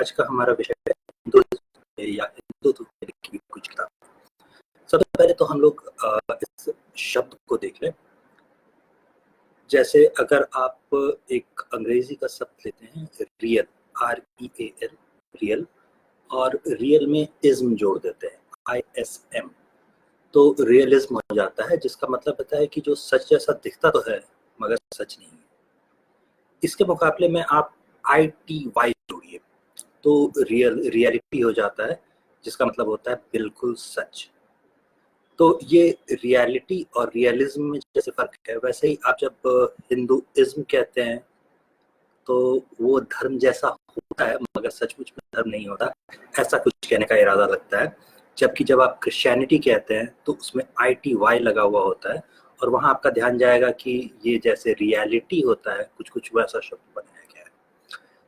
आज का हमारा विषय है हिंदुत्व या हिंदुत्व पे लिखी हुई कुछ किताब। सबसे पहले तो हम लोग इस शब्द को देख लें। जैसे अगर आप एक अंग्रेजी का शब्द लेते हैं रियल, REAL, रियल, और रियल में इज्म जोड़ देते हैं ISM, तो रियलिज्म हो जाता है, जिसका मतलब होता है कि जो सच जैसा दिखता तो है मगर सच नहीं है। इसके मुकाबले में आप ITY जोड़िए तो रियलिटी हो जाता है, जिसका मतलब होता है बिल्कुल सच। तो ये रियलिटी और रियलिज्म में जैसे फर्क है, वैसे ही आप जब हिंदुइज्म कहते हैं तो वो धर्म जैसा होता है मगर सचमुच में धर्म नहीं होता, ऐसा कुछ कहने का इरादा लगता है। जबकि जब आप क्रिश्चियनिटी कहते हैं तो उसमें ITY लगा हुआ होता है, और वहाँ आपका ध्यान जाएगा कि ये जैसे रियलिटी होता है कुछ कुछ वैसा शब्द बनाया गया है।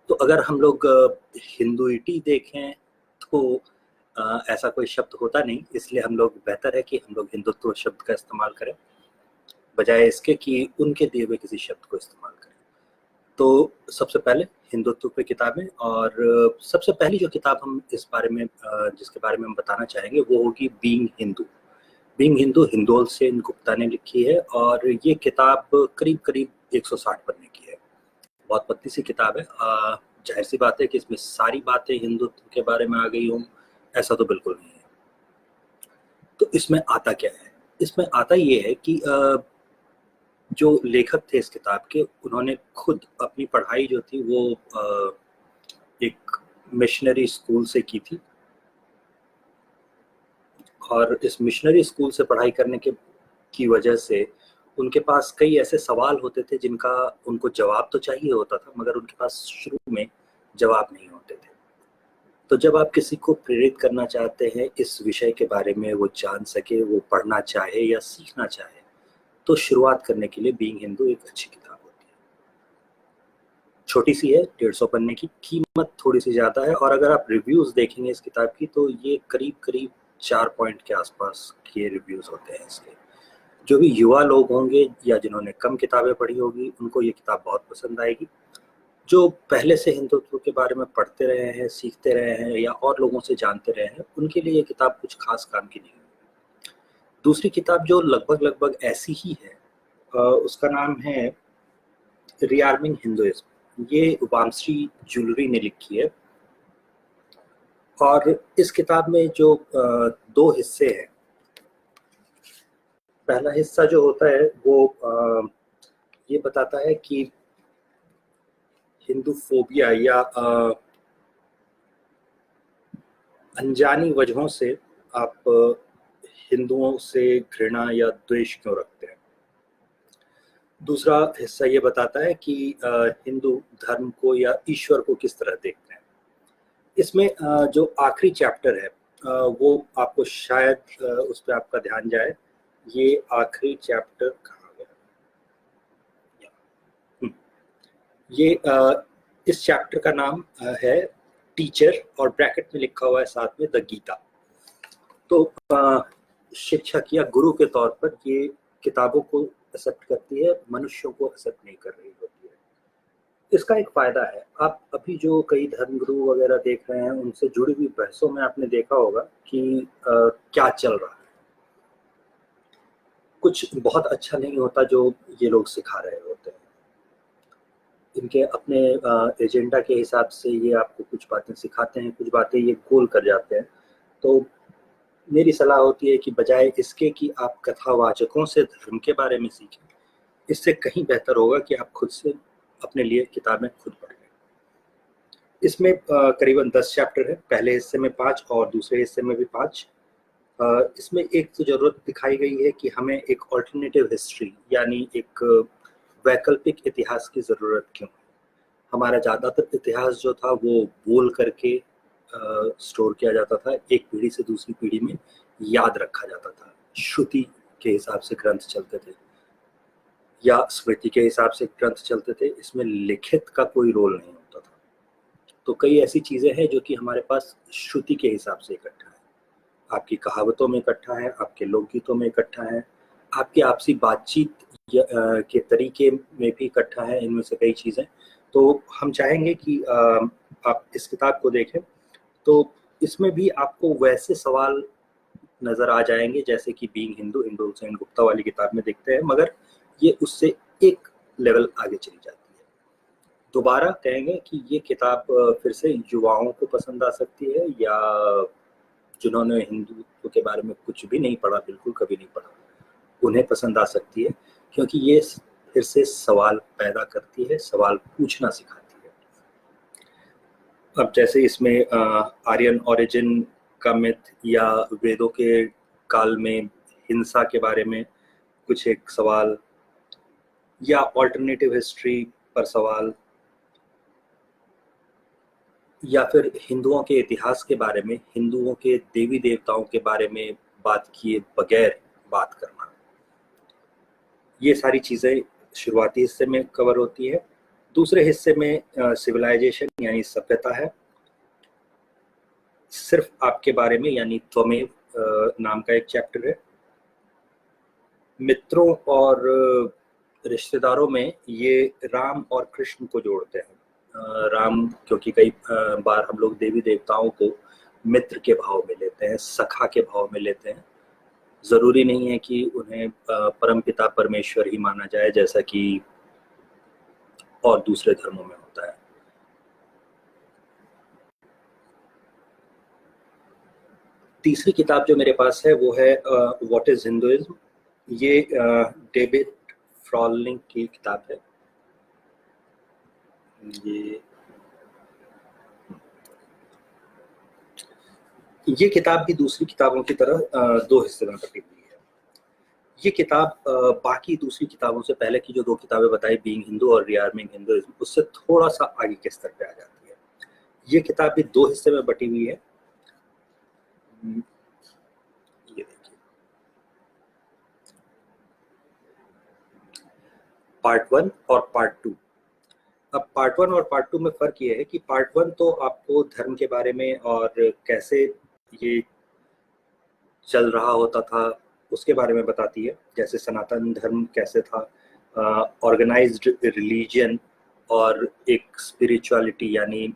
तो अगर हम लोग हिंदुइटी देखें तो ऐसा कोई शब्द होता नहीं, इसलिए हम लोग बेहतर है कि हम लोग हिंदुत्व शब्द का इस्तेमाल करें बजाय इसके कि उनके दिए हुए किसी शब्द को इस्तेमाल करें। तो सबसे पहले हिंदुत्व पे किताबें, और सबसे पहली जो किताब हम इस बारे में जिसके बारे में हम बताना चाहेंगे वो होगी बीइंग हिंदू। बीइंग हिंदू हिंदोल सेन गुप्ता ने लिखी है, और ये किताब करीब करीब 160 पन्ने की है। बहुत पतली सी किताब है। जाहिर सी बात है कि इसमें सारी बातें हिंदुत्व के बारे में आ गई हों, ऐसा तो बिल्कुल नहीं है। तो इसमें आता क्या है? इसमें आता ये है कि जो लेखक थे इस किताब के, उन्होंने खुद अपनी पढ़ाई जो थी वो एक मिशनरी स्कूल से की थी, और इस मिशनरी स्कूल से पढ़ाई करने की वजह से उनके पास कई ऐसे सवाल होते थे जिनका उनको जवाब तो चाहिए होता था, मगर उनके पास शुरू में जवाब नहीं होते थे। तो जब आप किसी को प्रेरित करना चाहते हैं इस विषय के बारे में, वो जान सके, वो पढ़ना चाहे या सीखना चाहे, तो शुरुआत करने के लिए बीइंग हिंदू एक अच्छी किताब होती है। छोटी सी है, 150 पन्ने की, कीमत थोड़ी सी ज़्यादा है, और अगर आप रिव्यूज़ देखेंगे इस किताब की तो ये करीब करीब 4 पॉइंट के आसपास के रिव्यूज़ होते हैं इसके। जो भी युवा लोग होंगे या जिन्होंने कम किताबें पढ़ी होगी, उनको ये किताब बहुत पसंद आएगी। जो पहले से हिंदुत्व के बारे में पढ़ते रहे हैं, सीखते रहे हैं या और लोगों से जानते रहे हैं, उनके लिए ये किताब कुछ खास काम की नहीं है। दूसरी किताब जो लगभग ऐसी ही है, उसका नाम है रीआर्मिंग हिंदुइज्म। ये वामश्री ज्वेलरी ने लिखी है, और इस किताब में जो 2 हिस्से हैं। पहला हिस्सा जो होता है वो ये बताता है कि हिंदू फोबिया या अनजानी वजहों से आप हिंदुओं से घृणा या द्वेष क्यों रखते हैं। दूसरा हिस्सा ये बताता है कि हिंदू धर्म को या ईश्वर को किस तरह देखते हैं। इसमें जो आखिरी चैप्टर है वो आपको शायद उस पर आपका ध्यान जाए। ये आखिरी चैप्टर कहाँ गया? ये इस चैप्टर का नाम है टीचर, और ब्रैकेट में लिखा हुआ है साथ में द गीता। तो शिक्षक या गुरु के तौर पर ये किताबों को एक्सेप्ट करती है, मनुष्यों को एक्सेप्ट नहीं कर रही होती है। इसका एक फायदा है, आप अभी जो कई धर्मगुरु वगैरह देख रहे हैं उनसे जुड़ी हुई बहसों में आपने देखा होगा कि क्या चल रहा है। कुछ बहुत अच्छा नहीं होता जो ये लोग सिखा रहे होते हैं। इनके अपने एजेंडा के हिसाब से ये आपको कुछ बातें सिखाते हैं, कुछ बातें ये गोल कर जाते हैं। तो मेरी सलाह होती है कि बजाय इसके कि आप कथावाचकों से धर्म के बारे में सीखें, इससे कहीं बेहतर होगा कि आप खुद से अपने लिए किताबें खुद पढ़ लें। इसमें करीबन 10 चैप्टर है, पहले हिस्से में 5 और दूसरे हिस्से में भी 5। इसमें एक तो ज़रूरत दिखाई गई है कि हमें एक ऑल्टरनेटिव हिस्ट्री यानी एक वैकल्पिक इतिहास की ज़रूरत क्यों है। हमारा ज़्यादातर इतिहास जो था वो बोल करके स्टोर किया जाता था, एक पीढ़ी से दूसरी पीढ़ी में याद रखा जाता था। श्रुति के हिसाब से ग्रंथ चलते थे या स्मृति के हिसाब से ग्रंथ चलते थे, इसमें लिखित का कोई रोल नहीं होता था। तो कई ऐसी चीज़ें हैं जो कि हमारे पास श्रुति के हिसाब से इकट्ठा है, आपकी कहावतों में इकट्ठा है, आपके लोकगीतों में इकट्ठा है, आपकी आपसी बातचीत के तरीके में भी इकट्ठा है, इनमें से कई चीज़ें। तो हम चाहेंगे कि आप इस किताब को देखें तो इसमें भी आपको वैसे सवाल नज़र आ जाएंगे जैसे कि बीइंग हिंदू, हिंदू सेन गुप्ता वाली किताब में देखते हैं, मगर ये उससे एक लेवल आगे चली जाती है। दोबारा कहेंगे कि ये किताब फिर से युवाओं को पसंद आ सकती है, या जिन्होंने हिंदुत्व के बारे में कुछ भी नहीं पढ़ा, बिल्कुल कभी नहीं पढ़ा, उन्हें पसंद आ सकती है, क्योंकि ये फिर से सवाल पैदा करती है, सवाल पूछना सिखाती है। अब जैसे इसमें आर्यन ओरिजिन का मिथ, या वेदों के काल में हिंसा के बारे में कुछ एक सवाल, या ऑल्टरनेटिव हिस्ट्री पर सवाल, या फिर हिंदुओं के इतिहास के बारे में, हिंदुओं के देवी देवताओं के बारे में बात किए बगैर बात करना, ये सारी चीज़ें शुरुआती हिस्से में कवर होती है। दूसरे हिस्से में सिविलाइजेशन यानी सभ्यता है, सिर्फ आपके बारे में, यानी त्वमेव नाम का एक चैप्टर है। मित्रों और रिश्तेदारों में ये राम और कृष्ण को जोड़ते हैं। राम क्योंकि कई बार हम लोग देवी देवताओं को मित्र के भाव में लेते हैं, सखा के भाव में लेते हैं। जरूरी नहीं है कि उन्हें परमपिता परमेश्वर ही माना जाए, जैसा कि और दूसरे धर्मों में होता है। तीसरी किताब जो मेरे पास है वो है व्हाट इज हिंदुइज्म। ये डेविड फ्रॉलिंग की किताब है। ये किताब भी दूसरी किताबों की तरह दो हिस्से में बटी हुई है। ये किताब बाकी दूसरी किताबों से, पहले की जो दो किताबें बताई, बीइंग हिंदू और रीआर्मिंग हिंदुइज्म, उससे थोड़ा सा आगे के स्तर पे आ जाती है। ये किताब भी दो हिस्से में बटी हुई है। ये देखिए, पार्ट 1 और पार्ट 2। अब पार्ट 1 और पार्ट 2 में फर्क ये है कि पार्ट 1 तो आपको धर्म के बारे में और कैसे ये चल रहा होता था उसके बारे में बताती है, जैसे सनातन धर्म कैसे था, ऑर्गेनाइज्ड रिलीजन और एक स्पिरिचुअलिटी, यानी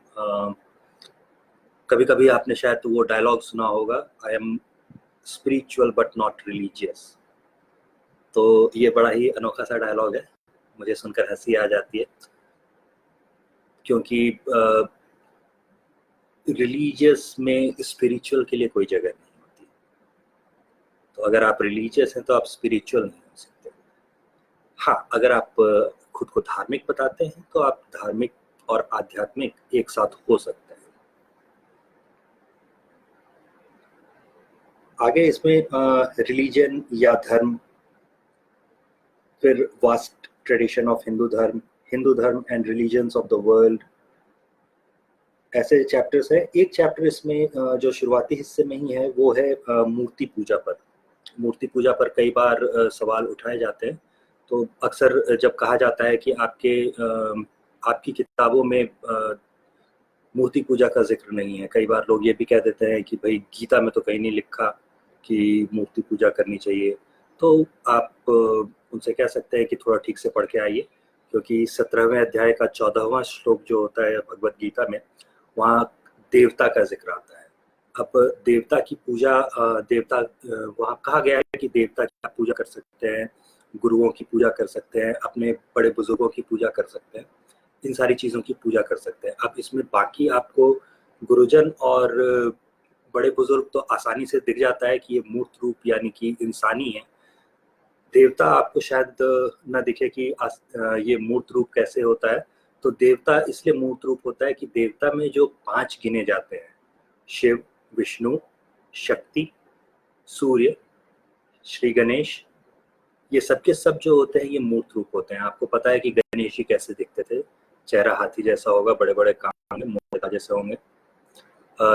कभी कभी आपने शायद तो वो डायलॉग सुना होगा, I am spiritual but not religious. तो ये बड़ा ही अनोखा सा डायलॉग है, मुझे सुनकर हंसी आ जाती है, क्योंकि रिलीजियस में स्पिरिचुअल के लिए कोई जगह नहीं होती। तो अगर आप रिलीजियस हैं तो आप स्पिरिचुअल नहीं हो सकते। हाँ, अगर आप खुद को धार्मिक बताते हैं तो आप धार्मिक और आध्यात्मिक एक साथ हो सकते हैं। आगे इसमें रिलीजन या धर्म, फिर वास्ट ट्रेडिशन ऑफ हिंदू धर्म and religions of the world, ऐसे चैप्टर्स है। एक चैप्टर इसमें जो शुरुआती हिस्से में ही है वो है मूर्ति पूजा पर। मूर्ति पूजा पर कई बार सवाल उठाए जाते हैं। तो अक्सर जब कहा जाता है कि आपकी किताबों में मूर्ति पूजा का जिक्र नहीं है, कई बार लोग ये भी कह देते हैं कि भाई गीता में तो कहीं नहीं लिखा कि मूर्ति पूजा करनी चाहिए। तो आप उनसे कह सकते हैं कि थोड़ा ठीक से पढ़ के आइए, क्योंकि 17वें अध्याय का 14वां श्लोक जो होता है भगवत गीता में, वहाँ देवता का जिक्र आता है। अब देवता की पूजा, वहाँ कहा गया है कि देवता की आप पूजा कर सकते हैं, गुरुओं की पूजा कर सकते हैं, अपने बड़े बुजुर्गों की पूजा कर सकते हैं, इन सारी चीज़ों की पूजा कर सकते हैं। अब इसमें बाकी आपको गुरुजन और बड़े बुजुर्ग तो आसानी से दिख जाता है कि ये मूर्त रूप यानी कि इंसानी है। देवता आपको शायद न दिखे कि ये मूर्त रूप कैसे होता है। तो देवता इसलिए मूर्त रूप होता है कि देवता में जो 5 गिने जाते हैं, शिव, विष्णु, शक्ति, सूर्य, श्री गणेश, ये सब के सब जो होते हैं ये मूर्त रूप होते हैं। आपको पता है कि गणेश जी कैसे दिखते थे, चेहरा हाथी जैसा होगा, बड़े बड़े कान होंगे, मोटा जैसे होंगे।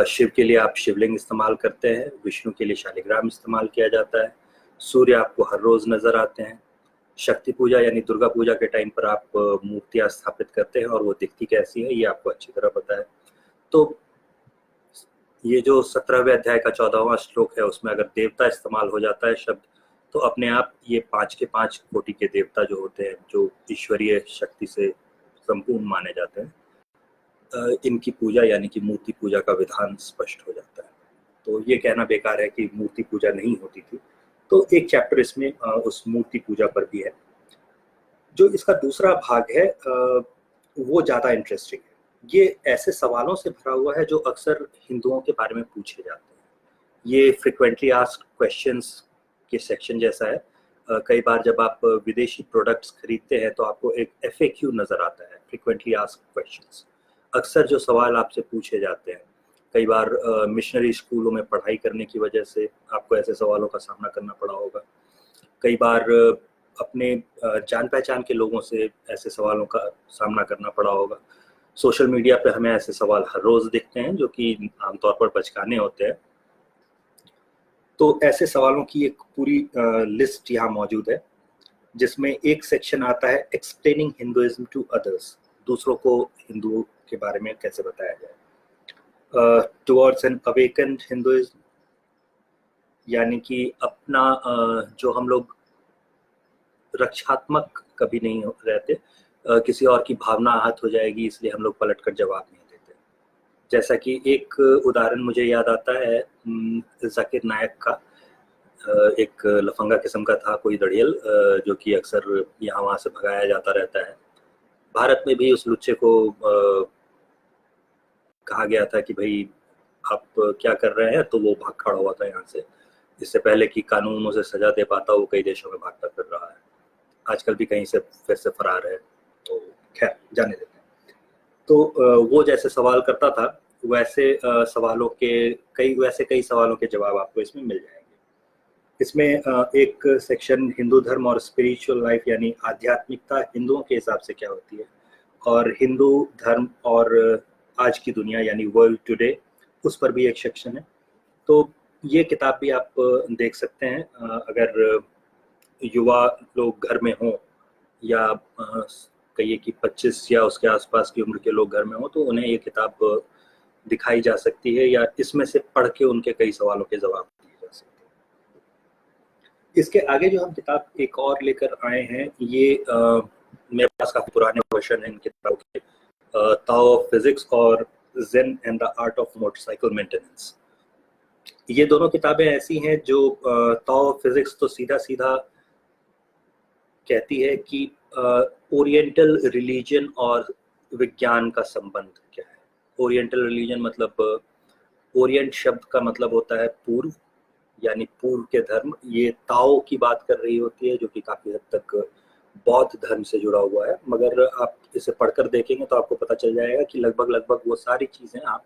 शिव के लिए आप शिवलिंग इस्तेमाल करते हैं, विष्णु के लिए शालिग्राम इस्तेमाल किया जाता है, सूर्य आपको हर रोज नजर आते हैं, शक्ति पूजा यानी दुर्गा पूजा के टाइम पर आप मूर्तियां स्थापित करते हैं और वो दिखती कैसी है ये आपको अच्छी तरह पता है। तो ये जो 17वें अध्याय का 14वां श्लोक है उसमें अगर देवता इस्तेमाल हो जाता है शब्द, तो अपने आप ये 5 के 5 कोटि के देवता जो होते हैं, जो ईश्वरीय शक्ति से संपूर्ण माने जाते हैं, इनकी पूजा यानी कि मूर्ति पूजा का विधान स्पष्ट हो जाता है। तो ये कहना बेकार है कि मूर्ति पूजा नहीं होती थी। तो एक चैप्टर इसमें उस मूर्ति पूजा पर भी है। जो इसका दूसरा भाग है वो ज़्यादा इंटरेस्टिंग है। ये ऐसे सवालों से भरा हुआ है जो अक्सर हिंदुओं के बारे में पूछे जाते हैं। ये फ्रिक्वेंटली आस्क्ड क्वेश्चंस के सेक्शन जैसा है। कई बार जब आप विदेशी प्रोडक्ट्स खरीदते हैं तो आपको एक FAQ नज़र आता है, फ्रिक्वेंटली आस्क्ड क्वेश्चंस। अक्सर जो सवाल आपसे पूछे जाते हैं, कई बार मिशनरी स्कूलों में पढ़ाई करने की वजह से आपको ऐसे सवालों का सामना करना पड़ा होगा। कई बार अपने जान पहचान के लोगों से ऐसे सवालों का सामना करना पड़ा होगा। सोशल मीडिया पे हमें ऐसे सवाल हर रोज़ दिखते हैं जो कि आमतौर पर बचकाने होते हैं। तो ऐसे सवालों की एक पूरी लिस्ट यहाँ मौजूद है, जिसमें एक सेक्शन आता है एक्सप्लेनिंग हिंदुइज्म टू अदर्स, दूसरों को हिंदुओं के बारे में कैसे बताया जाए। टुवर्ड्स एन अवेकन्ड हिंदुइज्म, यानी कि अपना जो हम लोग रक्षात्मक कभी नहीं रहते, किसी और की भावना आहत हो जाएगी इसलिए हम लोग पलट कर जवाब नहीं देते। जैसा कि एक उदाहरण मुझे याद आता है जाकिर नायक का। एक लफंगा किस्म का था कोई दड़ियल, जो कि अक्सर यहाँ वहाँ से भगाया जाता रहता है। भारत में भी उस लुच्चे को कहा गया था कि भाई आप क्या कर रहे हैं, तो वो भाग खड़ा हुआ था यहाँ से। इससे पहले कि कानून उसे सजा दे पाता, वो कई देशों में भागता फिर रहा है। आजकल भी कहीं से फिर से फरार है, तो खैर जाने देते हैं। तो वो जैसे सवाल करता था, वैसे सवालों के कई सवालों के जवाब आपको इसमें मिल जाएंगे। इसमें एक सेक्शन हिंदू धर्म और स्पिरिचुअल लाइफ यानी आध्यात्मिकता हिंदुओं के हिसाब से क्या होती है, और हिंदू धर्म और आज की दुनिया यानी वर्ल्ड टुडे, उस पर भी एक सेक्शन है। तो ये किताब भी आप देख सकते हैं। अगर युवा लोग घर में हों या कहिए कि 25 या उसके आसपास की उम्र के लोग घर में हों, तो उन्हें ये किताब दिखाई जा सकती है या इसमें से पढ़ के उनके कई सवालों के जवाब दिए जा सकते हैं। इसके आगे जो हम किताब एक और लेकर आए हैं, ये मेरे पास काफ़ी पुराने वर्जन है इन किताबों के, ताओ ऑफ फिजिक्स और Zen and the art of motorcycle maintenance. ये दोनों किताबें ऐसी हैं जो ताओ ऑफ फिजिक्स तो सीधा सीधा कहती है कि ओरिएंटल रिलीजन और विज्ञान का संबंध क्या है। ओरिएंटल रिलीजन मतलब, ओरिएंट शब्द का मतलब होता है पूर्व, यानी पूर्व के धर्म। ये ताओ की बात कर रही होती है, जो कि काफ़ी हद तक बौद्ध धर्म से जुड़ा हुआ है। मगर आप इसे पढ़कर देखेंगे तो आपको पता चल जाएगा कि लगभग वो सारी चीज़ें आप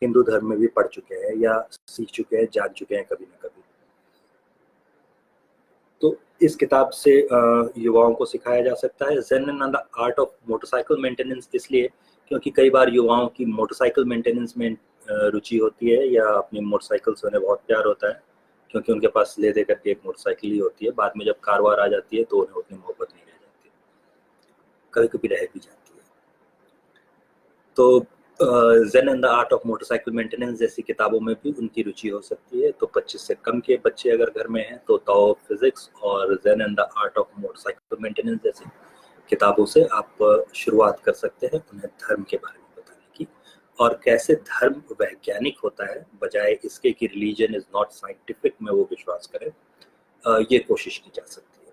हिंदू धर्म में भी पढ़ चुके हैं या सीख चुके हैं, जान चुके हैं कभी ना कभी। तो इस किताब से युवाओं को सिखाया जा सकता है Zen and the art of motorcycle maintenance, इसलिए क्योंकि कई बार युवाओं की मोटरसाइकिल मेंटेनेंस में रुचि होती है या अपनी मोटरसाइकिल से उन्हें बहुत प्यार होता है, क्योंकि उनके पास ले दे करके एक मोटरसाइकिल ही होती है। बाद में जब कार वार आ जाती है तो उन्हें उतनी मोहब्बत नहीं रह जाती, कभी कभी रह भी जाती है। तो Zen and the art of motorcycle maintenance जैसी किताबों में भी उनकी रुचि हो सकती है। तो 25 से कम के बच्चे अगर घर में हैं तो ताओ ऑफ फिजिक्स और Zen and the art of motorcycle maintenance जैसी किताबों से आप शुरुआत कर सकते हैं उन्हें धर्म के बारे में बताने की, और कैसे धर्म वैज्ञानिक होता है बजाय इसके कि रिलीजन इज नॉट साइंटिफिक में वो विश्वास करें, ये कोशिश की जा सकती है।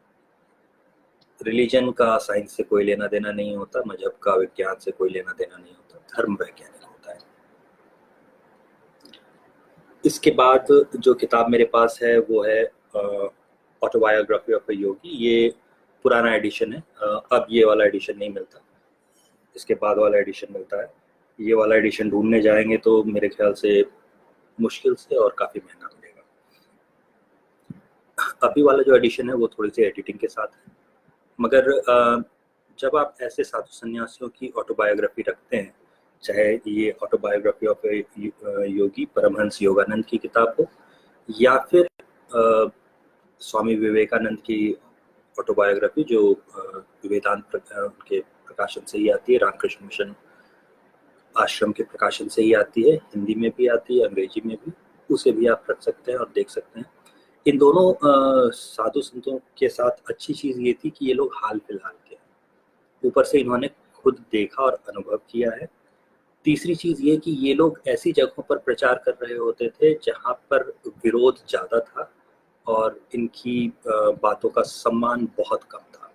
रिलीजन का साइंस से कोई लेना देना नहीं होता, मजहब का विज्ञान से कोई लेना देना नहीं होता, धर्म वैज्ञानिक होता है। इसके बाद जो किताब मेरे पास है वो है ऑटोबायोग्राफी ऑफ अ योगी। ये पुराना एडिशन है, अब ये वाला एडिशन नहीं मिलता, इसके बाद वाला एडिशन मिलता है। ये वाला एडिशन ढूंढने जाएंगे तो मेरे ख्याल से मुश्किल से और काफ़ी महंगा मिलेगा। अभी वाला जो एडिशन है वो थोड़ी सी एडिटिंग के साथ है, मगर जब आप ऐसे साधु सन्यासियों की ऑटोबायोग्राफी रखते हैं, चाहे ये ऑटोबायोग्राफी ऑफ योगी परमहंस योगानंद की किताब हो या फिर स्वामी विवेकानंद की ऑटोबायोग्राफी जो वेदांत उनके प्रकाशन से ही आती है, रामकृष्ण मिशन आश्रम के प्रकाशन से ही आती है, हिंदी में भी आती है, अंग्रेजी में भी, उसे भी आप रख सकते हैं और देख सकते हैं। इन दोनों साधु संतों के साथ अच्छी चीज़ ये थी कि ये लोग हाल फिलहाल के हैं, ऊपर से इन्होंने खुद देखा और अनुभव किया है, तीसरी चीज़ ये कि ये लोग ऐसी जगहों पर प्रचार कर रहे होते थे जहाँ पर विरोध ज़्यादा था और इनकी बातों का सम्मान बहुत कम था।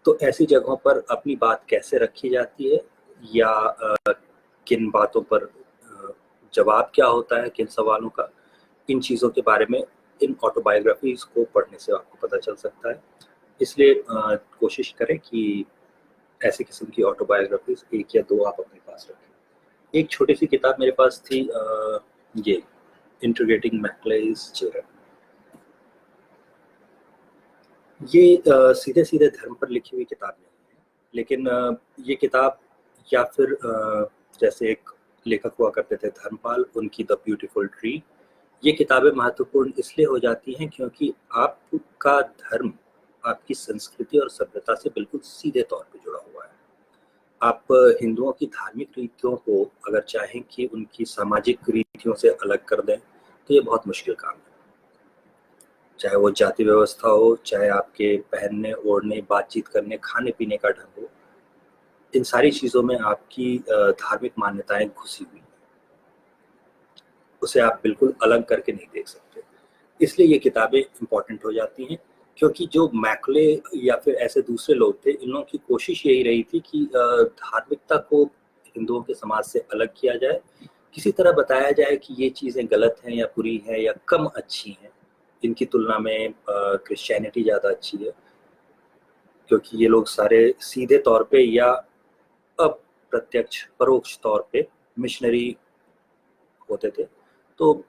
तो ऐसी जगहों पर अपनी बात कैसे रखी जाती है या किन बातों पर जवाब क्या होता है, किन सवालों का, इन चीज़ों के बारे में इन ऑटोबायोग्राफीज को पढ़ने से आपको पता चल सकता है। इसलिए कोशिश करें कि ऐसी किस्म की ऑटोबायोग्राफीज 1 या 2 आप अपने पास रखें। एक छोटी सी किताब मेरे पास थी, ये इंटीग्रेटिंग मैकलेस चिल्ड्रन। ये सीधे सीधे धर्म पर लिखी हुई किताब नहीं है, लेकिन ये किताब या फिर जैसे एक लेखक हुआ करते थे धर्मपाल, उनकी द ब्यूटीफुल ट्री, ये किताबें महत्वपूर्ण इसलिए हो जाती हैं क्योंकि आपका धर्म आपकी संस्कृति और सभ्यता से बिल्कुल सीधे तौर पे जुड़ा हुआ है। आप हिंदुओं की धार्मिक रीतियों को अगर चाहें कि उनकी सामाजिक रीतियों से अलग कर दें, तो ये बहुत मुश्किल काम है। चाहे वो जाति व्यवस्था हो, चाहे आपके पहनने, ओढ़ने, बातचीत करने, खाने-पीने का ढंग हो, इन सारी चीज़ों में आपकी धार्मिक मान्यताएँ घुसी हुई हैं। उसे आप बिल्कुल अलग करके नहीं देख सकते। इसलिए ये किताबें इम्पोर्टेंट हो जाती हैं, क्योंकि जो मैकले या फिर ऐसे दूसरे लोग थे, इन लोगों की कोशिश यही रही थी कि धार्मिकता को हिंदुओं के समाज से अलग किया जाए, किसी तरह बताया जाए कि ये चीज़ें गलत हैं या बुरी हैं या कम अच्छी हैं। इनकी तुलना में क्रिश्चियनिटी ज़्यादा अच्छी है, क्योंकि ये लोग सारे सीधे तौर पे या अप्रत्यक्ष, परोक्ष तौर पे मिशनरी होते थे। तो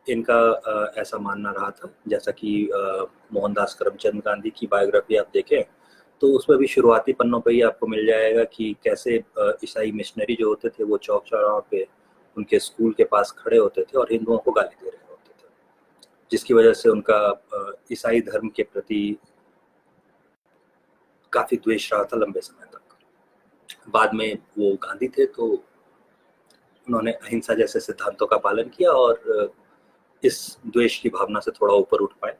इनका ऐसा मानना रहा था, जैसा कि मोहनदास करमचंद गांधी की बायोग्राफी आप देखें, तो उसमें भी शुरुआती पन्नों पे ही आपको मिल जाएगा कि कैसे ईसाई मिशनरी जो होते थे वो चौक-चौराहों पे उनके स्कूल के पास खड़े होते थे और हिंदुओं को गाली दे रहे होते थे, जिसकी वजह से उनका ईसाई धर्म के प्रति काफ़ी द्वेष रहा था लंबे समय तक। बाद में वो गांधी थे, तो उन्होंने अहिंसा जैसे सिद्धांतों का पालन किया और इस द्वेष की भावना से थोड़ा ऊपर उठ पाए।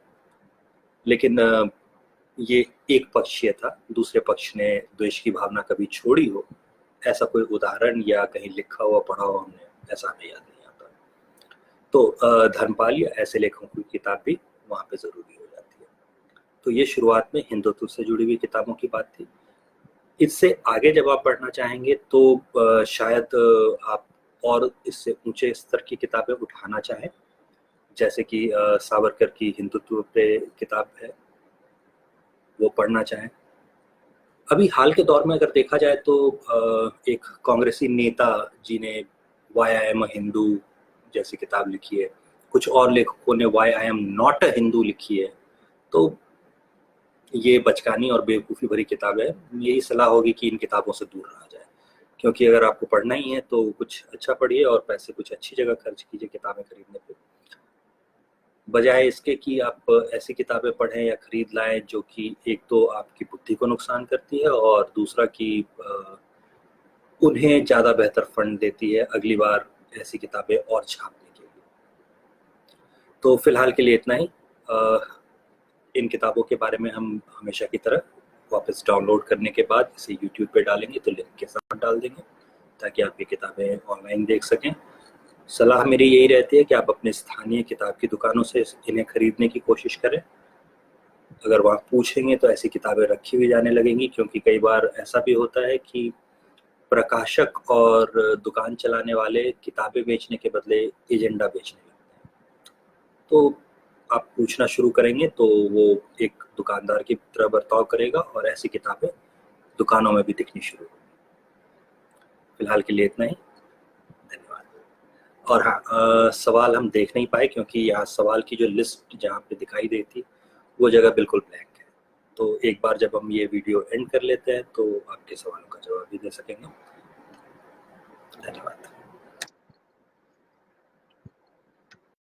लेकिन ये एक पक्षीय था, दूसरे पक्ष ने द्वेष की भावना कभी छोड़ी हो, ऐसा कोई उदाहरण या कहीं लिखा हुआ पढ़ा हो हमने, ऐसा हमें याद नहीं आता। तो धर्मपाल या ऐसे लेखकों की किताब भी वहाँ पे ज़रूरी हो जाती है। तो ये शुरुआत में हिंदुत्व से जुड़ी हुई किताबों की बात थी। इससे आगे जब आप पढ़ना चाहेंगे तो शायद आप और इससे ऊँचे स्तर की किताबें उठाना चाहें, जैसे कि सावरकर की हिंदुत्व पे किताब है, वो पढ़ना चाहें। अभी हाल के दौर में अगर देखा जाए तो एक कांग्रेसी नेता जी ने why I am a Hindu जैसी किताब लिखी है। कुछ और लेखकों ने why I am not a Hindu लिखी है। तो ये बचकानी और बेवकूफ़ी भरी किताब है। यही सलाह होगी कि इन किताबों से दूर रहा जाए, क्योंकि अगर आपको पढ़ना ही है तो कुछ अच्छा पढ़िए और पैसे कुछ अच्छी जगह खर्च कीजिए किताबें खरीदने पे। बजाय इसके कि आप ऐसी किताबें पढ़ें या खरीद लाएं जो कि एक तो आपकी बुद्धि को नुकसान करती है और दूसरा कि उन्हें ज़्यादा बेहतर फंड देती है अगली बार ऐसी किताबें और छापने के लिए। तो फिलहाल के लिए इतना ही। इन किताबों के बारे में हम हमेशा की तरह वापस डाउनलोड करने के बाद इसे यूट्यूब पे डालेंगे, तो लिंक के साथ डाल देंगे ताकि आप ये किताबें ऑनलाइन देख सकें। सलाह मेरी यही रहती है कि आप अपने स्थानीय किताब की दुकानों से इन्हें खरीदने की कोशिश करें। अगर वहाँ पूछेंगे तो ऐसी किताबें रखी हुई जाने लगेंगी, क्योंकि कई बार ऐसा भी होता है कि प्रकाशक और दुकान चलाने वाले किताबें बेचने के बदले एजेंडा बेचने लगते हैं। तो आप पूछना शुरू करेंगे तो वो एक दुकानदार की तरह बर्ताव करेगा और ऐसी किताबें दुकानों में भी दिखनी शुरू होगी। फिलहाल के लिए इतना ही। धन्यवाद। और हाँ, सवाल हम देख नहीं पाए क्योंकि यहाँ सवाल की जो लिस्ट जहाँ पे दिखाई देती वो जगह बिल्कुल ब्लैंक है। तो एक बार जब हम ये वीडियो एंड कर लेते हैं तो आपके सवालों का जवाब भी दे सकेंगे। धन्यवाद।